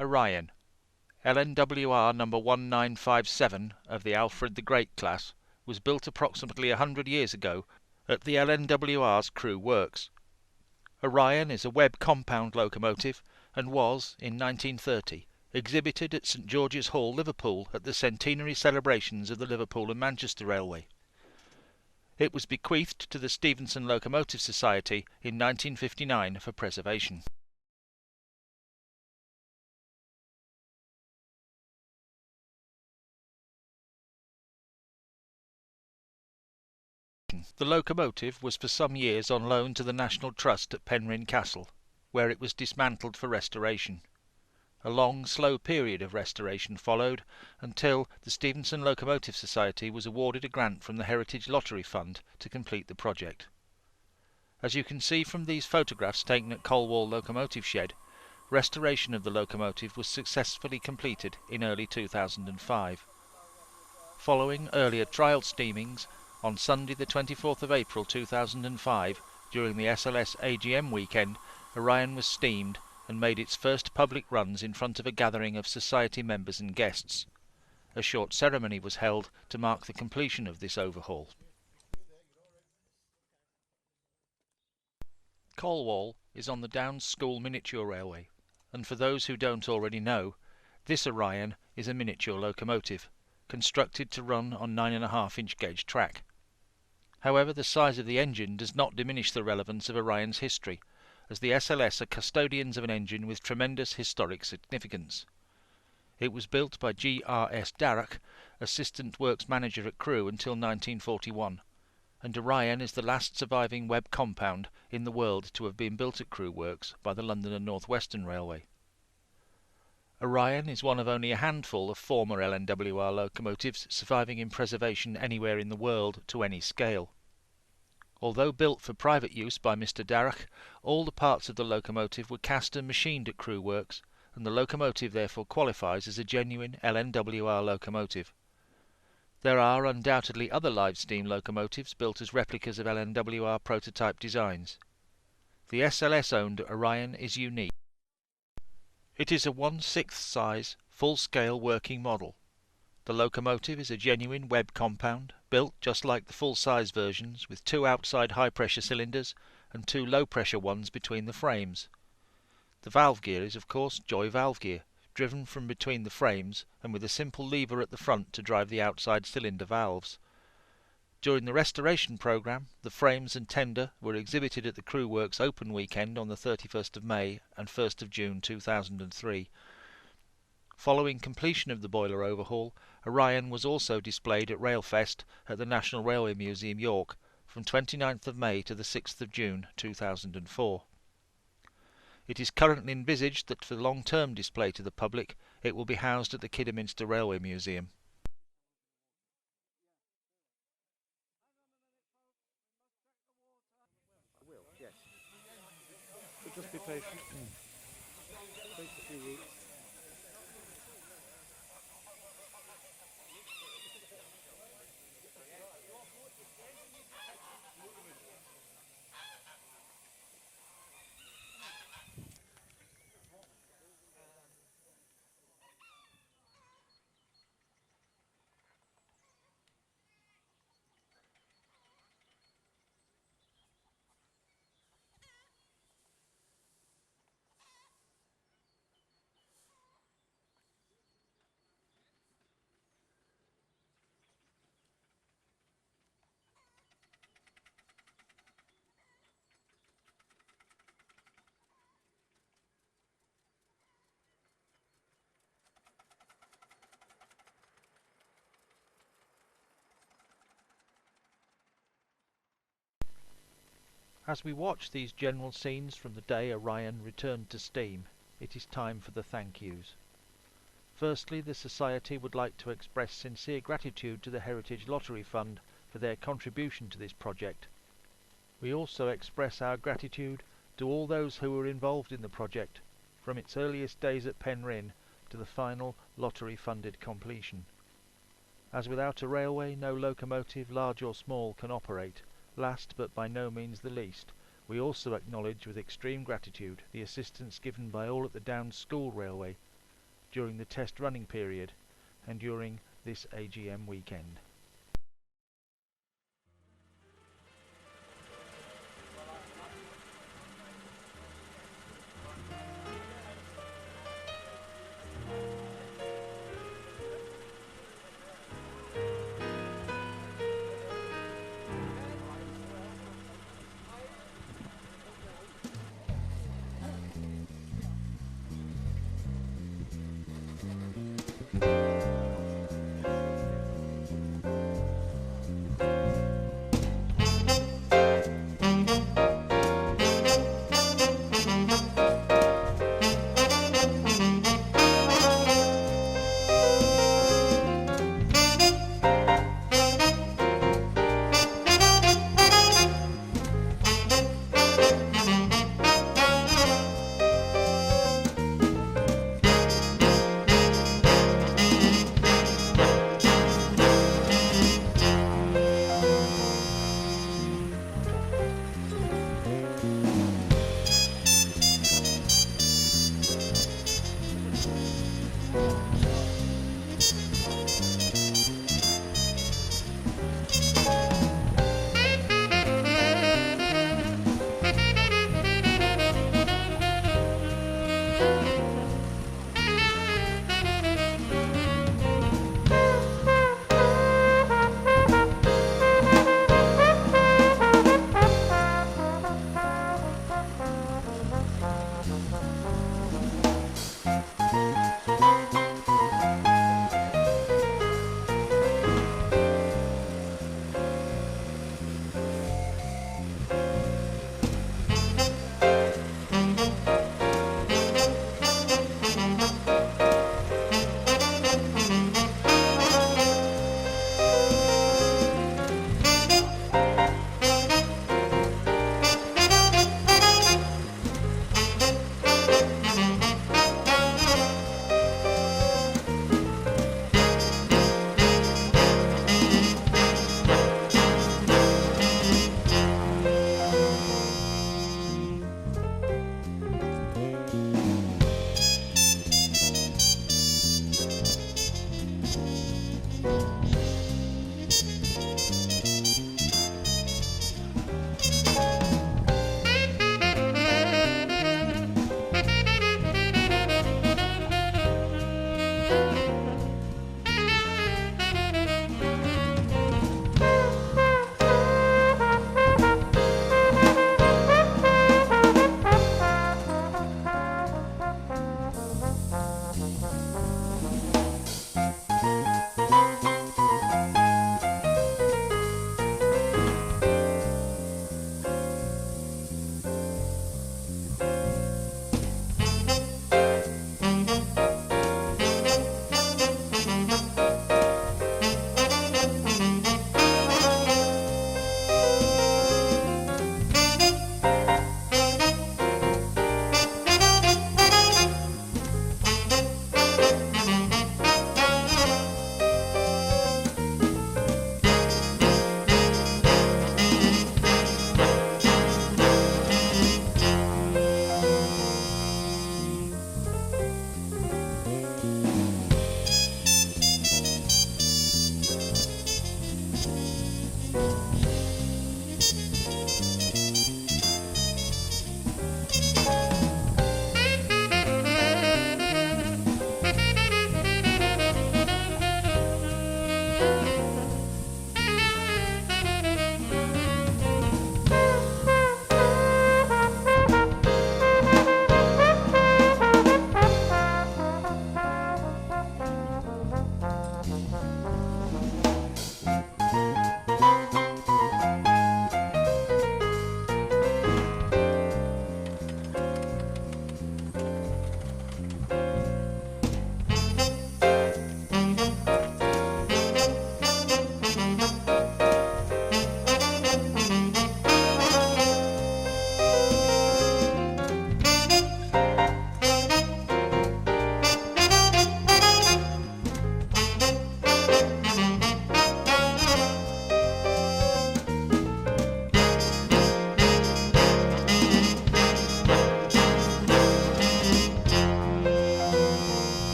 Orion, LNWR number 1957 of the Alfred the Great class, was built approximately 100 years ago at the LNWR's Crewe Works. Orion is a web compound locomotive and was, in 1930, exhibited at St George's Hall, Liverpool at the centenary celebrations of the Liverpool and Manchester Railway. It was bequeathed to the Stephenson Locomotive Society in 1959 for preservation. The locomotive was for some years on loan to the National Trust at Penrhyn Castle, where it was dismantled for restoration. A long, slow period of restoration followed until the Stephenson Locomotive Society was awarded a grant from the Heritage Lottery Fund to complete the project. As you can see from these photographs taken at Colwall Locomotive Shed, restoration of the locomotive was successfully completed in early 2005. Following earlier trial steamings, on Sunday the 24th of April 2005, during the SLS AGM weekend, Orion was steamed and made its first public runs in front of a gathering of society members and guests. A short ceremony was held to mark the completion of this overhaul. Colwall is on the Downs School Miniature Railway, and for those who don't already know, this Orion is a miniature locomotive, constructed to run on 9.5-inch gauge track. However, the size of the engine does not diminish the relevance of Orion's history, as the SLS are custodians of an engine with tremendous historic significance. It was built by G.R.S. Darrach, Assistant Works Manager at Crewe until 1941, and Orion is the last surviving web compound in the world to have been built at Crewe Works by the London and North Western Railway. Orion is one of only a handful of former LNWR locomotives surviving in preservation anywhere in the world to any scale. Although built for private use by Mr. Darrach, all the parts of the locomotive were cast and machined at Crewe Works, and the locomotive therefore qualifies as a genuine LNWR locomotive. There are undoubtedly other live steam locomotives built as replicas of LNWR prototype designs. The SLS-owned Orion is unique. It is a 1/6 size, full-scale working model. The locomotive is a genuine web compound, built just like the full-size versions, with 2 outside high-pressure cylinders and 2 low-pressure ones between the frames. The valve gear is of course Joy valve gear, driven from between the frames and with a simple lever at the front to drive the outside cylinder valves. During the restoration programme, the frames and tender were exhibited at the Crewe Works Open Weekend on the 31st of May and 1st of June 2003. Following completion of the boiler overhaul, Orion was also displayed at Railfest at the National Railway Museum, York, from 29th of May to the 6th of June 2004. It is currently envisaged that for long-term display to the public, it will be housed at the Kidderminster Railway Museum. Yes. So just be patient. Takes a few weeks. As we watch these general scenes from the day Orion returned to steam, it is time for the thank yous. Firstly, the Society would like to express sincere gratitude to the Heritage Lottery Fund for their contribution to this project. We also express our gratitude to all those who were involved in the project, from its earliest days at Penrhyn to the final lottery-funded completion. As without a railway, no locomotive, large or small, can operate. Last, but by no means the least, we also acknowledge with extreme gratitude the assistance given by all at the Downs School Railway, during the test running period and during this AGM weekend.